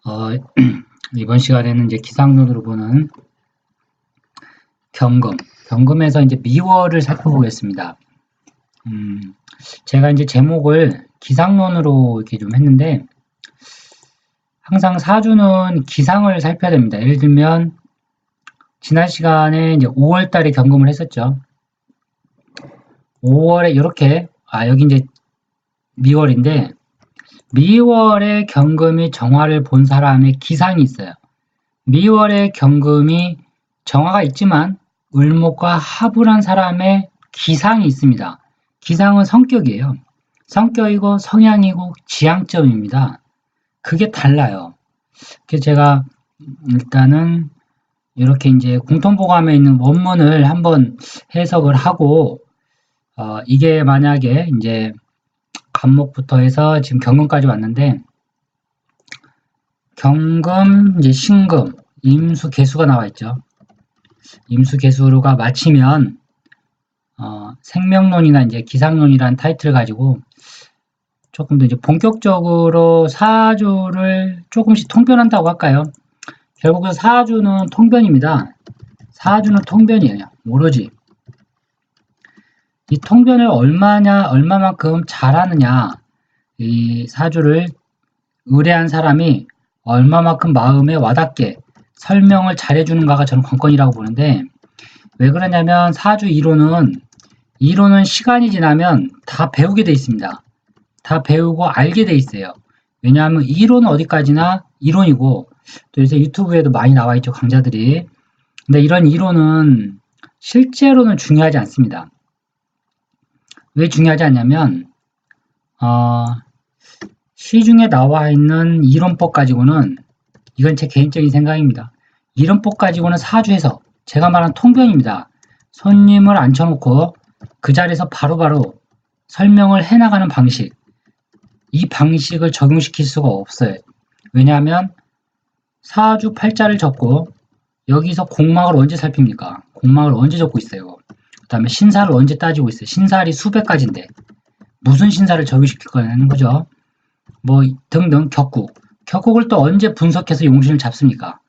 어, 이번 시간에는 이제 기상론으로 보는 경금에서 이제 미월을 살펴보겠습니다. 제가 이제 제목을 기상론으로 이렇게 좀 했는데, 항상 사주는 기상을 살펴야 됩니다. 예를 들면, 지난 시간에 이제 5월 달에 경금을 했었죠. 5월에 이렇게, 여기 이제 미월인데, 미월에 경금이 정화를 본 사람의 기상이 있어요. 미월에 경금이 정화가 있지만 을목과 합을 한 사람의 기상이 있습니다. 기상은 성격이에요. 성격이고 성향이고 지향점입니다. 그게 달라요. 그래서 제가 일단은 이렇게 이제 공통보감에 있는 원문을 한번 해석을 하고, 이게 만약에 이제 간목부터 해서 지금 경금까지 왔는데, 경금, 이제 신금, 임수, 개수가 나와 있죠. 임수, 개수가 맞히면 생명론이나 이제 기상론이라는 타이틀을 가지고 조금 더 이제 본격적으로 사주를 조금씩 통변한다고 할까요? 결국은 사주는 통변입니다. 사주는 통변이에요. 오로지 이 통변을 얼마만큼 잘하느냐, 이 사주를 의뢰한 사람이 얼마만큼 마음에 와닿게 설명을 잘해주는가가 저는 관건이라고 보는데, 왜 그러냐면 사주 이론은 시간이 지나면 다 배우게 돼 있습니다. 다 배우고 알게 돼 있어요. 왜냐하면 이론은 어디까지나 이론이고, 또 요새 유튜브에도 많이 나와 있죠, 강좌들이. 근데 이런 이론은 실제로는 중요하지 않습니다. 왜 중요하지 않냐면 시중에 나와 있는 이론법 가지고는, 이건 제 개인적인 생각입니다. 이론법 가지고는 사주 해석, 제가 말한 통변입니다. 손님을 앉혀놓고 그 자리에서 바로바로 설명을 해나가는 방식, 이 방식을 적용시킬 수가 없어요. 왜냐하면 사주 팔자를 적고 여기서 공막을 언제 살핍니까? 공막을 언제 적고 있어요? 그 다음에 신사를 언제 따지고 있어요? 신살이 수백 가지인데 무슨 신사를 적용시킬 거냐는 거죠. 뭐 등등. 격국을 또 언제 분석해서 용신을 잡습니까?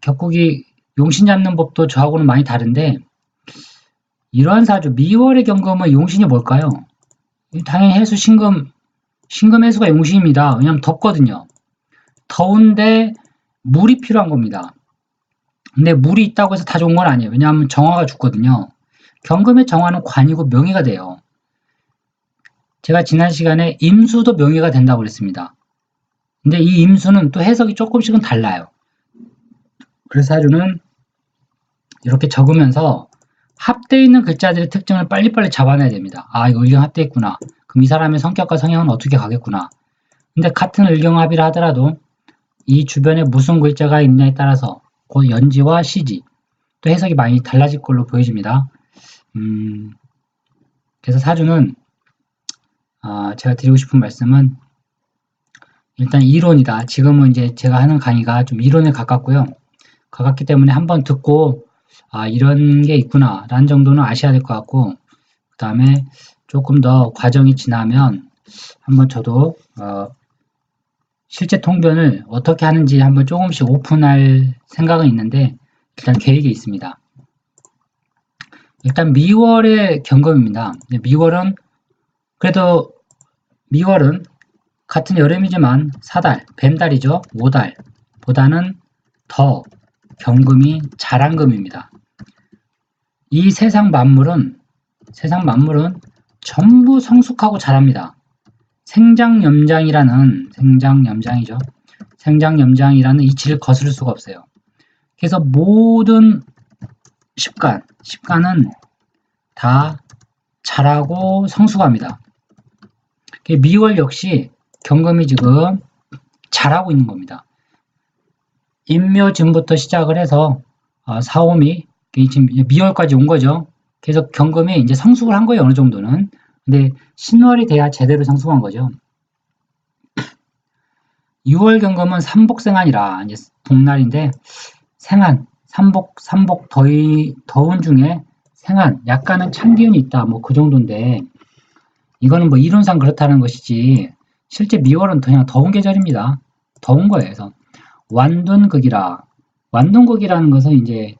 격국이 용신 잡는 법도 저하고는 많이 다른데, 이러한 사주 미월의 경금은 용신이 뭘까요? 당연히 해수, 신금 해수가 용신입니다. 왜냐하면 덥거든요. 더운데 물이 필요한 겁니다. 근데 물이 있다고 해서 다 좋은 건 아니에요. 왜냐하면 정화가 죽거든요. 경금의 정화는 관이고 명의가 돼요. 제가 지난 시간에 임수도 명의가 된다고 그랬습니다. 근데 이 임수는 또 해석이 조금씩은 달라요. 그래서 사주는 이렇게 적으면서 합되어 있는 글자들의 특징을 빨리빨리 잡아내야 됩니다. 이거 을경 합되어 있구나. 그럼 이 사람의 성격과 성향은 어떻게 가겠구나. 근데 같은 을경합이라 하더라도 이 주변에 무슨 글자가 있느냐에 따라서 그 연지와 시지, 또 해석이 많이 달라질 걸로 보여집니다. 그래서 사주는 제가 드리고 싶은 말씀은, 일단 이론이다. 지금은 이제 제가 하는 강의가 좀 이론에 가깝고요. 가깝기 때문에 한번 듣고 이런 게 있구나 라는 정도는 아셔야 될 것 같고, 그 다음에 조금 더 과정이 지나면 한번 저도 실제 통변을 어떻게 하는지 한번 조금씩 오픈할 생각은 있는데, 일단 계획이 있습니다. 일단 미월의 경금입니다. 미월은 그래도 미월은 같은 여름이지만 사달, 뱀달이죠. 5달 보다는 더 경금이 잘한금입니다. 이 세상 만물은 전부 성숙하고 잘합니다. 생장염장이라는 이치를 거스를 수가 없어요. 그래서 모든 십간은 다 잘하고 성숙합니다. 미월 역시 경금이 지금 잘하고 있는 겁니다. 임묘진부터 시작을 해서 사오미, 지금 미월까지 온 거죠. 그래서 경금이 이제 성숙을 한 거예요, 어느 정도는. 근데 신월이 돼야 제대로 성숙한 거죠. 6월 경금은 삼복생한이라, 이제 복날인데, 삼복 더운 중에 생한, 약간은 찬기운이 있다, 뭐 그 정도인데, 이거는 뭐 이론상 그렇다는 것이지, 실제 미월은 그냥 더운 계절입니다. 더운 거예요. 그래서 완둔극이라. 완둔극이라는 것은 이제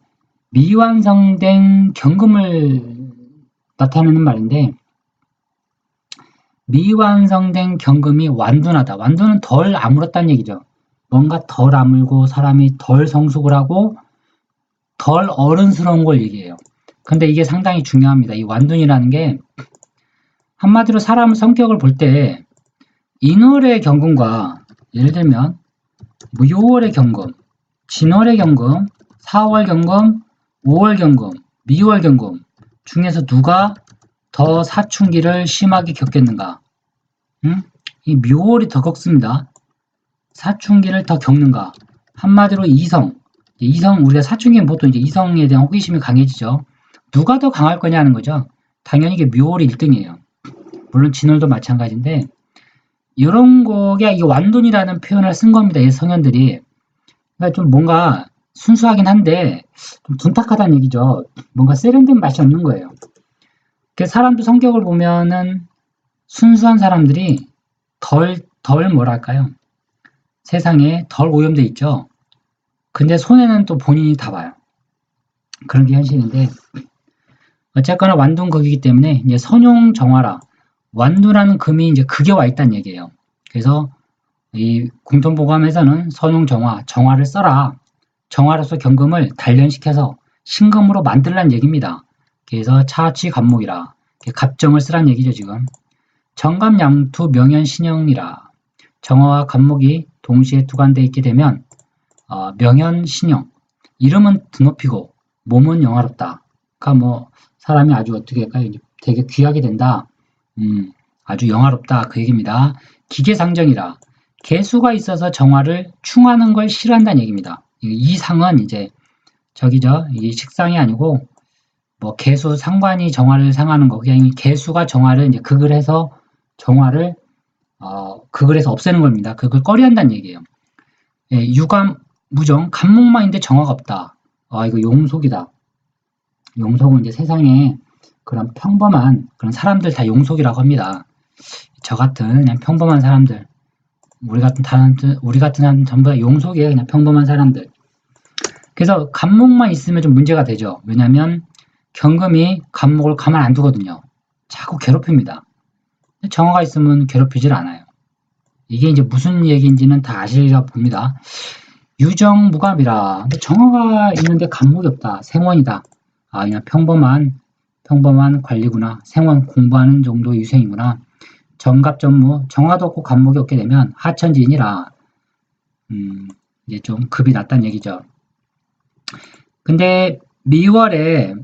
미완성된 경금을 나타내는 말인데, 미완성된 경금이 완둔하다. 완둔은 덜 아물었다는 얘기죠. 뭔가 덜 아물고 사람이 덜 성숙을 하고 덜 어른스러운 걸 얘기해요. 근데 이게 상당히 중요합니다. 이 완둔이라는 게 한마디로 사람 성격을 볼 때 인월의 경금과 예를 들면 뭐 6월의 경금, 진월의 경금, 4월 경금, 5월 경금, 미월 경금 중에서 누가 더 사춘기를 심하게 겪겠는가? 이 묘월이 더 겪습니다. 사춘기를 더 겪는가? 한마디로 이성. 우리가 사춘기는 보통 이제 이성에 대한 호기심이 강해지죠. 누가 더 강할 거냐는 거죠. 당연히 이게 묘월이 1등이에요. 물론 진월도 마찬가지인데, 이런 거에 이 완돈이라는 표현을 쓴 겁니다. 이 성현들이. 그러니까 좀 뭔가 순수하긴 한데, 좀 둔탁하다는 얘기죠. 뭔가 세련된 맛이 없는 거예요. 사람도 성격을 보면은 순수한 사람들이 덜 뭐랄까요? 세상에 덜 오염돼 있죠. 근데 손해는 또 본인이 다 봐요. 그런 게 현실인데, 어쨌거나 완둔극이기 때문에 이제 선용정화라. 완둔하는 금이 이제 극에 와 있다는 얘기예요. 그래서 이 공통보감에서는 선용정화, 정화를 써라. 정화로서 경금을 단련시켜서 신금으로 만들라는 얘기입니다. 그래서 차취갑목이라. 갑정을 쓰란 얘기죠, 지금. 정갑양투 명현신형이라. 정화와 갑목이 동시에 투관되어 있게 되면 명현신형. 이름은 드높이고 몸은 영화롭다. 그러니까 뭐 사람이 아주 어떻게 할까요? 되게 귀하게 된다. 아주 영화롭다. 그 얘기입니다. 기계상정이라. 개수가 있어서 정화를 충하는 걸 싫어한다는 얘기입니다. 이 상은 이제 저기죠. 이게 식상이 아니고 뭐 개수 상관이 정화를 상하는 거. 그냥 개수가 정화를 이제 극을 해서 정화를 극을 해서 없애는 겁니다. 극을 꺼려한다는 얘기예요. 예, 유감 무정 간목만인데 정화가 없다. 이거 용속이다. 용속은 이제 세상에 그런 평범한 그런 사람들 다 용속이라고 합니다. 저 같은 그냥 평범한 사람들, 우리 같은 사람 전부 다 용속이에요. 그냥 평범한 사람들. 그래서 간목만 있으면 좀 문제가 되죠. 왜냐하면 경금이 간목을 가만 안 두거든요. 자꾸 괴롭힙니다. 정화가 있으면 괴롭히질 않아요. 이게 이제 무슨 얘기인지는 다 아시리라 봅니다. 유정무감이라. 정화가 있는데 간목이 없다. 생원이다. 그냥 평범한 관리구나. 생원 공부하는 정도의 유생이구나. 정갑전무, 정화도 없고 간목이 없게 되면 하천지인이라. 이제 좀 급이 낮다는 얘기죠. 근데 미월에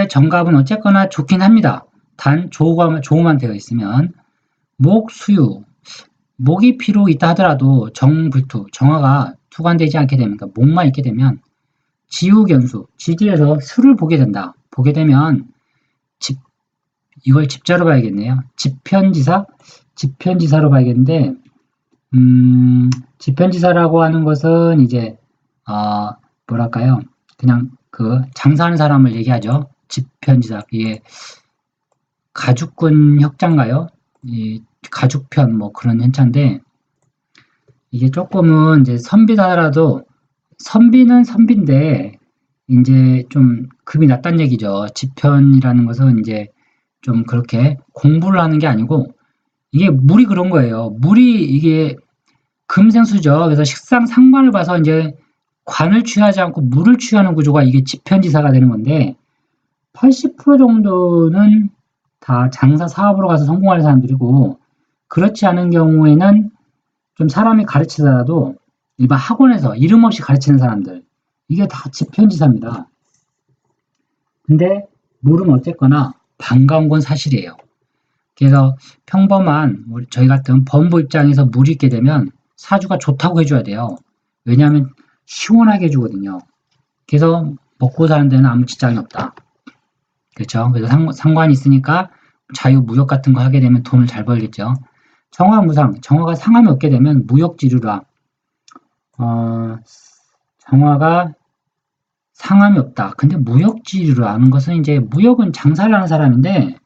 정갑은 어쨌거나 좋긴 합니다. 단 조우만 되어 있으면 목수유, 목이 피로 있다 하더라도 정불투, 정화가 투관되지 않게 되면, 그러니까 목만 있게 되면 지우견수, 지지에서 수를 보게 된다. 보게 되면 이걸 집자로 봐야겠네요. 집편지사로 봐야겠는데, 집편지사라고 하는 것은 이제 뭐랄까요? 그냥 그 장사하는 사람을 얘기하죠. 집편지사. 이게 가죽군 혁자인가요? 이 가죽편 뭐 그런 현자인데, 이게 조금은 이제 선비다라도 선비는 선비인데 이제 좀 급이 낮다는 얘기죠. 집편이라는 것은 이제 좀 그렇게 공부를 하는 게 아니고, 이게 물이 그런 거예요. 물이 이게 금생수죠. 그래서 식상 상관을 봐서 이제 관을 취하지 않고 물을 취하는 구조가 이게 집편지사가 되는 건데, 80% 정도는 다 장사 사업으로 가서 성공하는 사람들이고, 그렇지 않은 경우에는 좀 사람이 가르치더라도 일반 학원에서 이름 없이 가르치는 사람들, 이게 다 집편지사입니다. 근데 물은 어쨌거나 반가운 건 사실이에요. 그래서 평범한 저희 같은 범부 입장에서 물이 있게 되면 사주가 좋다고 해줘야 돼요. 왜냐하면 시원하게 해주거든요. 그래서 먹고 사는 데는 아무 지장이 없다. 그렇죠? 그래서 상관이 있으니까 자유무역 같은 거 하게 되면 돈을 잘 벌겠죠. 정화무상, 정화가 상함이 없게 되면 무역지류라. 정화가 상함이 없다. 근데 무역지류라는 것은 이제 무역은 장사를 하는 사람인데,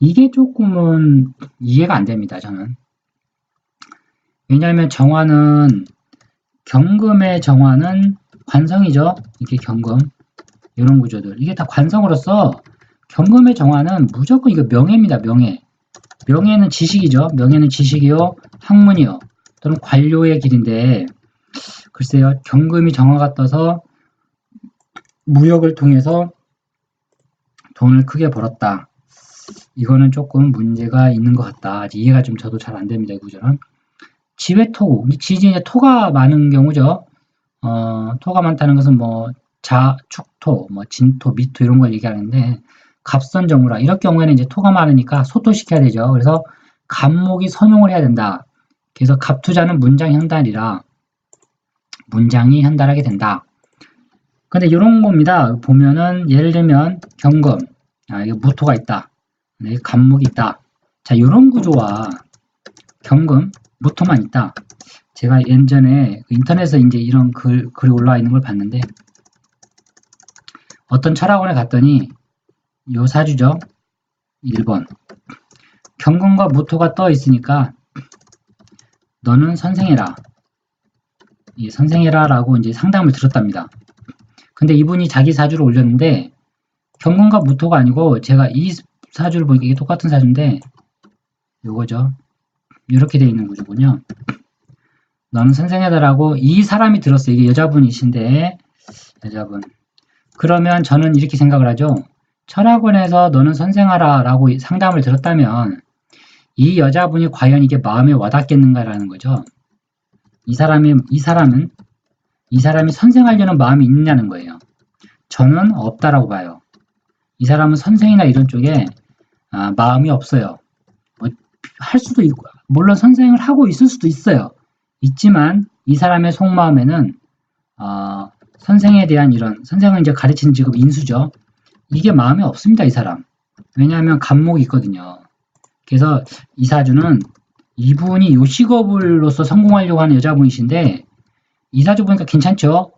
이게 조금은 이해가 안 됩니다, 저는. 왜냐하면 정화는 경금의 정화는 관성이죠. 이게 경금 이런 구조들 이게 다 관성으로서 경금의 정화는 무조건 이거 명예입니다. 명예. 명예는 지식이죠. 명예는 지식이요, 학문이요, 또는 관료의 길인데 글쎄요, 경금이 정화가 떠서 무역을 통해서 돈을 크게 벌었다. 이거는 조금 문제가 있는 것 같다. 이해가 좀 저도 잘 안 됩니다. 이 구조는. 지외토, 지지 이제 토가 많은 경우죠. 토가 많다는 것은 뭐 축토, 뭐 진토, 미토 이런 걸 얘기하는데 갑선정우라 이럴 경우에는 이제 토가 많으니까 소토시켜야 되죠. 그래서 갑목이 선용을 해야 된다. 그래서 갑투자는 문장현달이라 문장이 현달하게 된다. 근데 이런 겁니다. 보면은 예를 들면 경금, 이게 무토가 있다. 네, 갑목이 있다. 자, 이런 구조와 경금, 무토만 있다. 제가 예전에 인터넷에 이제 이런 글이 올라와 있는 걸 봤는데 어떤 철학원에 갔더니 요 사주죠. 1번. 경금과 무토가 떠 있으니까 너는 선생해라. 예, 선생해라 라고 이제 상담을 들었답니다. 근데 이분이 자기 사주를 올렸는데 경금과 무토가 아니고 제가 이 사주를 보니까 이게 똑같은 사주인데 요거죠. 이렇게 돼 있는 구조군요. 너는 선생해라라고 이 사람이 들었어요. 이게 여자분이신데 여자분. 그러면 저는 이렇게 생각을 하죠. 철학원에서 너는 선생하라 라고 상담을 들었다면 이 여자분이 과연 이게 마음에 와닿겠는가라는 거죠. 이 사람이 선생하려는 마음이 있느냐는 거예요. 저는 없다라고 봐요. 이 사람은 선생이나 이런 쪽에 마음이 없어요. 뭐, 할 수도 있고, 물론 선생을 하고 있을 수도 있어요. 있지만 이 사람의 속마음에는 선생에 대한 이런 선생은 이제 가르치는 직업 인수죠. 이게 마음에 없습니다. 이 사람. 왜냐하면 갑목이 있거든요. 그래서 이 사주는 이분이 요식업으로서 성공하려고 하는 여자분이신데 이 사주 보니까 괜찮죠?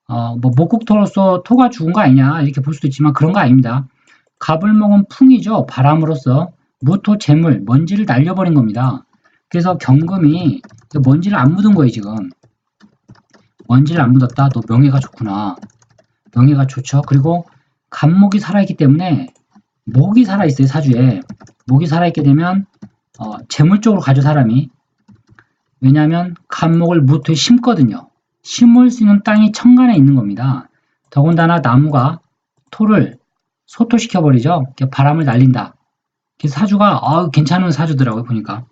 뭐 목국토로서 토가 죽은 거 아니냐 이렇게 볼 수도 있지만 그런 거 아닙니다. 갑을 먹은 풍이죠. 바람으로서 무토 재물 먼지를 날려버린 겁니다. 그래서 경금이 먼지를 안 묻은 거예요. 지금 먼지를 안 묻었다. 너 명예가 좋구나. 명예가 좋죠. 그리고 갑목이 살아있기 때문에 목이 살아있어요. 사주에 목이 살아있게 되면 재물 쪽으로 가죠. 사람이. 왜냐하면 갑목을 무토에 심거든요. 심을 수 있는 땅이 천간에 있는 겁니다. 더군다나 나무가 토를 소토시켜버리죠. 바람을 날린다. 그래서 사주가 괜찮은 사주더라고요. 보니까.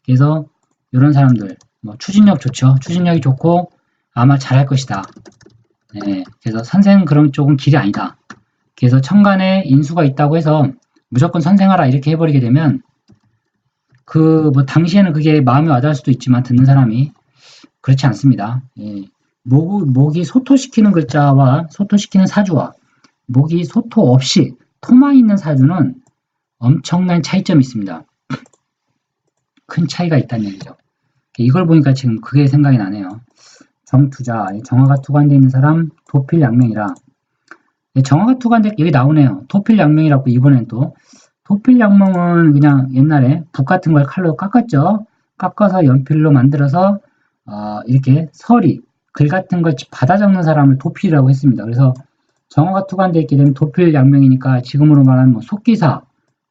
그래서 이런 사람들 뭐 추진력 좋죠. 추진력이 좋고 아마 잘할 것이다. 네, 그래서 선생 그런 쪽은 길이 아니다. 그래서 천간에 인수가 있다고 해서 무조건 선생하라 이렇게 해버리게 되면 뭐 당시에는 그게 마음에 와닿을 수도 있지만 듣는 사람이 그렇지 않습니다. 예. 목이 소토시키는 글자와 소토시키는 사주와 목이 소토 없이 토만 있는 사주는 엄청난 차이점이 있습니다. 큰 차이가 있다는 얘기죠. 이걸 보니까 지금 그게 생각이 나네요. 정투자, 정화가 투관되어 있는 사람 도필양명이라. 정화가 투관되 여기 나오네요. 도필양명이라고 이번엔 또 도필양명은 그냥 옛날에 북 같은 걸 칼로 깎았죠. 깎아서 연필로 만들어서 이렇게 서리, 글 같은 걸 받아 적는 사람을 도필이라고 했습니다. 그래서 정화가 투관되어 있게 되면 도필양명이니까 지금으로 말하면 뭐 속기사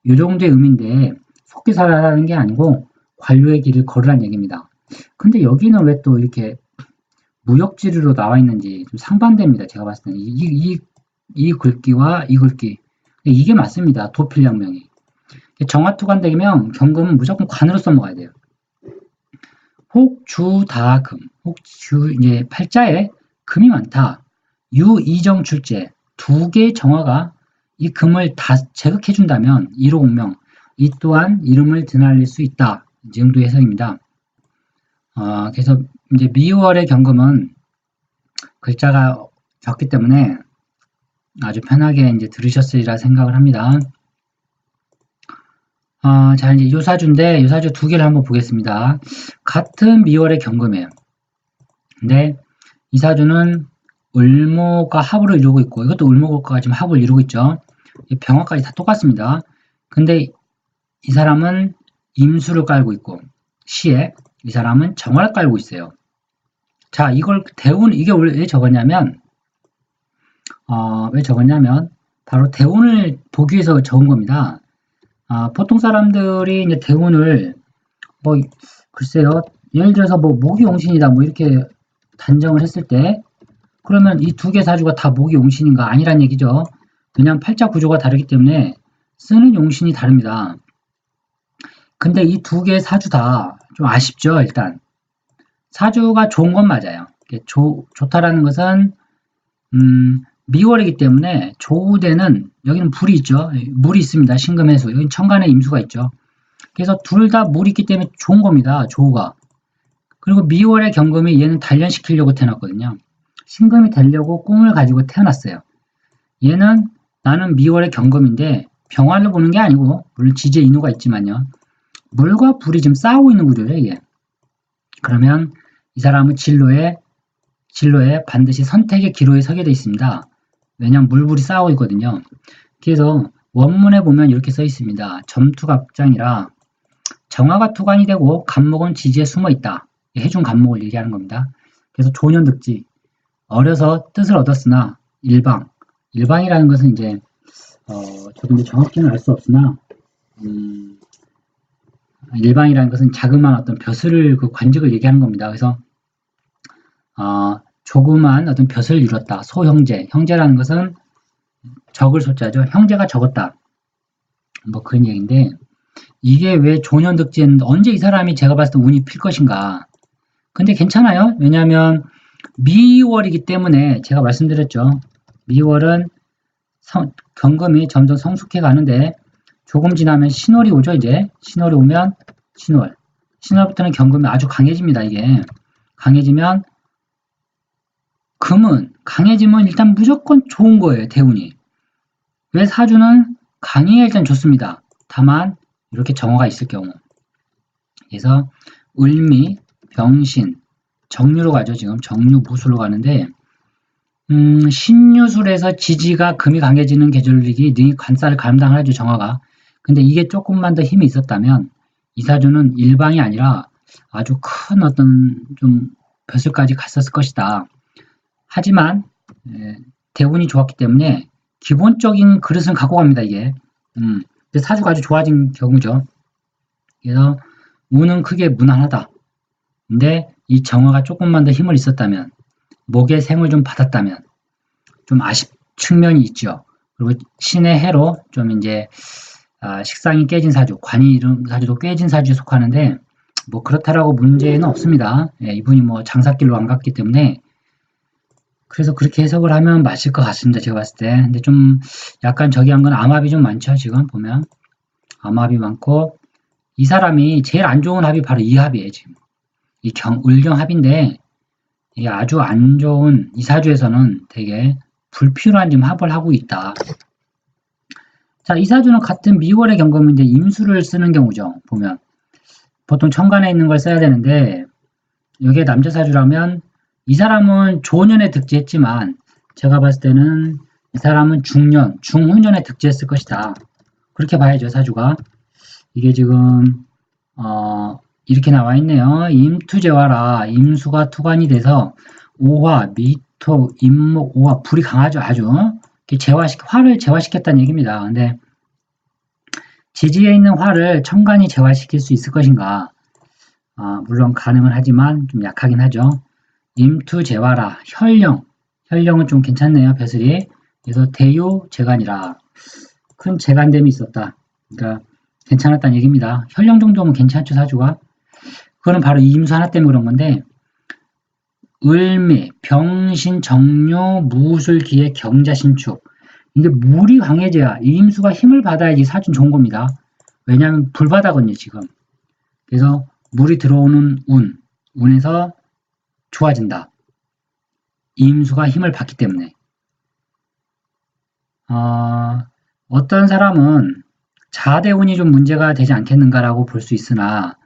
이 정도의 의미인데 속기사라는 게 아니고 관료의 길을 걸으란 얘기입니다. 근데 여기는 왜 또 이렇게 무역지리로 나와 있는지 좀 상반됩니다. 제가 봤을 때는 이 글귀와 이 글귀 이게 맞습니다. 도필양명이. 정화투관되면 경금은 무조건 관으로 써먹어야 돼요. 혹주다금, 혹주 이제 팔자에 금이 많다. 유이정출제 두 개의 정화가 이 금을 다 제극해준다면 일호공명 이 또한 이름을 드날릴 수 있다. 이 정도의 해석입니다. 그래서 이제 미월의 경금은 글자가 적기 때문에 아주 편하게 이제 들으셨으리라 생각을 합니다. 자, 이제 요 사주인데, 요 사주 두 개를 한번 보겠습니다. 같은 미월의 경금이에요. 근데 이 사주는 을목과 합으로 이루고 있고, 이것도 을목과 지금 합을 이루고 있죠. 병화까지 다 똑같습니다. 근데 이 사람은 임수를 깔고 있고, 시에 이 사람은 정화를 깔고 있어요. 자, 이걸 이게 왜 적었냐면, 바로 대운을 보기 위해서 적은 겁니다. 보통 사람들이 이제 대운을, 뭐, 글쎄요, 예를 들어서 뭐, 목이용신이다, 뭐, 이렇게 단정을 했을 때, 그러면 이 두 개 사주가 다 목이용신인가? 아니란 얘기죠. 왜냐면 팔자 구조가 다르기 때문에 쓰는 용신이 다릅니다. 근데 이 두 개의 사주 다 좀 아쉽죠, 일단. 사주가 좋은 건 맞아요. 좋다라는 것은, 미월이기 때문에 조우대는, 여기는 불이 있죠. 물이 있습니다. 신금해수. 여기 천간에 임수가 있죠. 그래서 둘 다 물이 있기 때문에 좋은 겁니다. 조우가. 그리고 미월의 경금이 얘는 단련시키려고 태어났거든요. 신금이 되려고 꿈을 가지고 태어났어요. 얘는 나는 미월의 경금인데 병화를 보는 게 아니고, 물론 지지에 인후가 있지만요. 물과 불이 지금 싸우고 있는 구조예요, 이게. 그러면 이 사람은 진로에 반드시 선택의 기로에 서게 돼 있습니다. 왜냐하면 물불이 싸우고 있거든요. 그래서 원문에 보면 이렇게 써 있습니다. 점투갑장이라 정화가 투관이 되고 간목은 지지에 숨어 있다. 해준 간목을 얘기하는 겁니다. 그래서 조년득지, 어려서 뜻을 얻었으나 일방이라는 것은 이제 저도 이제 정확히는 알 수 없으나 일방이라는 것은 자그마한 어떤 벼슬을 그 관직을 얘기하는 겁니다. 그래서 조그만 어떤 벼슬을 이뤘다. 소형제, 형제라는 것은 적을 소자죠. 형제가 적었다. 뭐 그런 얘기인데, 이게 왜 조년득지했는데 언제 이 사람이 제가 봤을 때 운이 필 것인가. 근데 괜찮아요. 왜냐하면 미월이기 때문에 제가 말씀드렸죠. 미월은 경금이 점점 성숙해 가는데 조금 지나면 신월이 오죠. 이제 신월이 오면 신월부터는 경금이 아주 강해집니다. 이게 강해지면 금은 강해지면 일단 무조건 좋은 거예요. 대운이. 왜 사주는 강해야 일단 좋습니다. 다만 이렇게 정화가 있을 경우. 그래서 을미, 병신, 정유로 가죠. 지금 정유 무술로 가는데 신유술에서 지지가 금이 강해지는 계절이기 능히 관살을 감당하죠. 정화가. 근데 이게 조금만 더 힘이 있었다면 이 사주는 일방이 아니라 아주 큰 어떤 좀 벼슬까지 갔었을 것이다. 하지만 대운이 좋았기 때문에 기본적인 그릇은 갖고 갑니다. 이게 사주가 아주 좋아진 경우죠. 그래서 운은 크게 무난하다. 근데 이 정화가 조금만 더 힘을 있었다면, 목의 생을 좀 받았다면 좀 아쉽 측면이 있죠. 그리고 신의 해로 좀 이제 식상이 깨진 사주, 관이 이런 사주도 깨진 사주에 속하는데 뭐 그렇다라고 문제는 없습니다. 이분이 뭐 장사길로 안 갔기 때문에. 그래서 그렇게 해석을 하면 맞을 것 같습니다. 제가 봤을 때. 근데 좀 약간 저기 한 건 암합이 좀 많죠. 지금 보면 암합이 많고, 이 사람이 제일 안 좋은 합이 바로 이 합이에요. 지금 이 을경합인데 이게 아주 안 좋은, 이 사주에서는 되게 불필요한 지금 합을 하고 있다. 자, 이 사주는 같은 미월의 경금인데 임수를 쓰는 경우죠. 보면 보통 천간에 있는 걸 써야 되는데 여기에 남자 사주라면 이 사람은 조년에 득지했지만 제가 봤을 때는 이 사람은 중년, 중후년에 득지했을 것이다. 그렇게 봐야죠. 사주가. 이게 지금 이렇게 나와 있네요. 임투제화라 임수가 투관이 돼서 오화, 미토, 임목, 오화 불이 강하죠. 아주 화를 제화시켰다는 얘기입니다. 근데 지지에 있는 화를 천간이 제화시킬 수 있을 것인가? 물론 가능은 하지만 좀 약하긴 하죠. 임투제화라 혈령은 좀 괜찮네요. 벼슬이. 그래서 대요재간이라 큰 재간됨이 있었다. 그러니까 괜찮았다는 얘기입니다. 혈령 정도면 괜찮죠. 사주가. 그거는 바로 이 임수 하나 때문에 그런 건데, 을미, 병신, 정묘, 무술, 기해, 경자, 신축. 이게 물이 강해져야 이 임수가 힘을 받아야지 사주는 좋은 겁니다. 왜냐하면 불바다거든요. 지금. 그래서 물이 들어오는 운에서 좋아진다. 이 임수가 힘을 받기 때문에. 어떤 사람은 자대운이 좀 문제가 되지 않겠는가라고 볼 수 있으나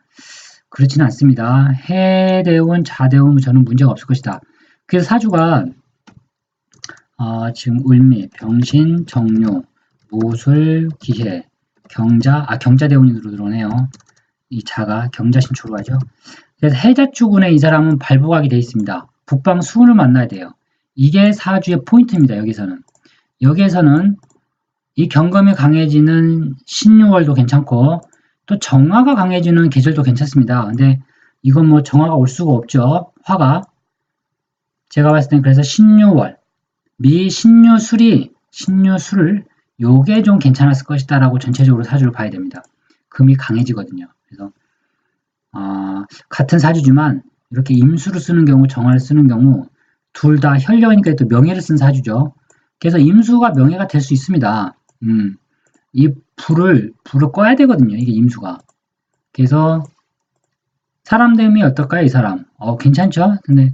그렇지는 않습니다. 해대운, 자대운 저는 문제가 없을 것이다. 그래서 사주가 지금 을미, 병신, 정묘, 모술, 기해, 경자대운으로 들어오네요. 이 자가 경자신초로 하죠. 그래서 해자축운에 이 사람은 발복하게 돼 있습니다. 북방 수운을 만나야 돼요. 이게 사주의 포인트입니다. 여기에서는 이 경금이 강해지는 신유월도 괜찮고 또 정화가 강해지는 계절도 괜찮습니다. 근데 이건 뭐 정화가 올 수가 없죠. 화가. 제가 봤을 땐 그래서 신유월, 신유술 요게 좀 괜찮았을 것이다 라고 전체적으로 사주를 봐야 됩니다. 금이 강해지거든요. 그래서 같은 사주지만 이렇게 임수를 쓰는 경우, 정화를 쓰는 경우 둘 다 혈령이니까 또 명예를 쓴 사주죠. 그래서 임수가 명예가 될 수 있습니다. 이 불을 꺼야 되거든요. 이게 임수가. 그래서 사람됨이 어떨까요? 이 사람. 괜찮죠? 근데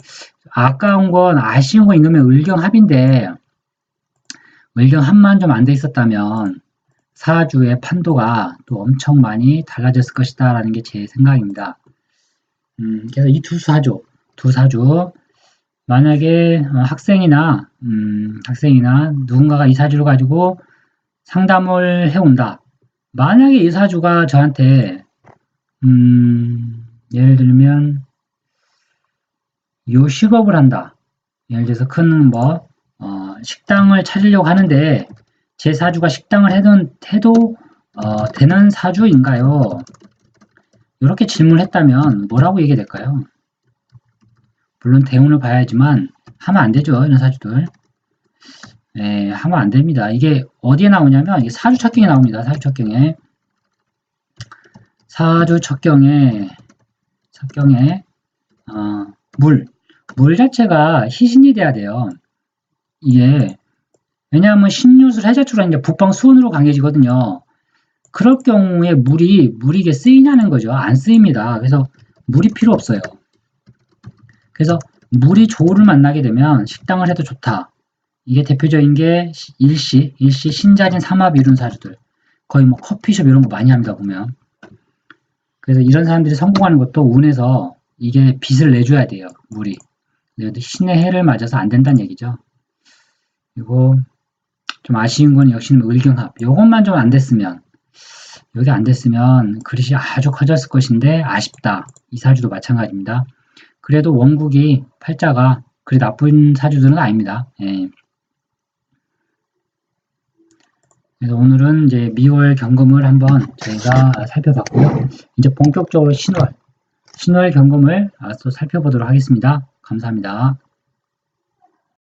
아까운 건 아쉬운 건 이놈의 을경합인데 을경합만 좀 안 돼 있었다면 사주의 판도가 또 엄청 많이 달라졌을 것이다 라는 게 제 생각입니다. 그래서 이 두 사주 만약에 학생이나 누군가가 이 사주를 가지고 상담을 해온다. 만약에 이 사주가 저한테 예를 들면 요식업을 한다. 예를 들어서 큰 식당을 차리려고 하는데 제 사주가 식당을 해도 되는 사주인가요? 이렇게 질문을 했다면 뭐라고 얘기해야 될까요? 물론 대운을 봐야지만 하면 안 되죠. 이런 사주들. 하면 안 됩니다. 이게 어디에 나오냐면 이게 사주 첩경에 나옵니다. 사주 첩경에 물 자체가 희신이 돼야 돼요. 이게 왜냐하면 신유술 해자축이라는 게 북방 수운으로 강해지거든요. 그럴 경우에 물이 이게 쓰이냐는 거죠. 안 쓰입니다. 그래서 물이 필요 없어요. 그래서 물이 조를 만나게 되면 식당을 해도 좋다. 이게 대표적인 게 일시 신자진 삼합 이룬 사주들. 거의 뭐 커피숍 이런 거 많이 합니다. 보면. 그래서 이런 사람들이 성공하는 것도 운에서 이게 빚을 내줘야 돼요. 물이. 신의 해를 맞아서 안 된다는 얘기죠. 그리고 좀 아쉬운 건 역시 을경합. 요것만 좀 안 됐으면 여기 안 됐으면 그릇이 아주 커졌을 것인데 아쉽다. 이 사주도 마찬가지입니다. 그래도 원국이 팔자가 그리 나쁜 사주들은 아닙니다. 그래서 오늘은 이제 미월 경금을 한번 저희가 살펴봤고요. 이제 본격적으로 신월 경금을 또 살펴보도록 하겠습니다. 감사합니다.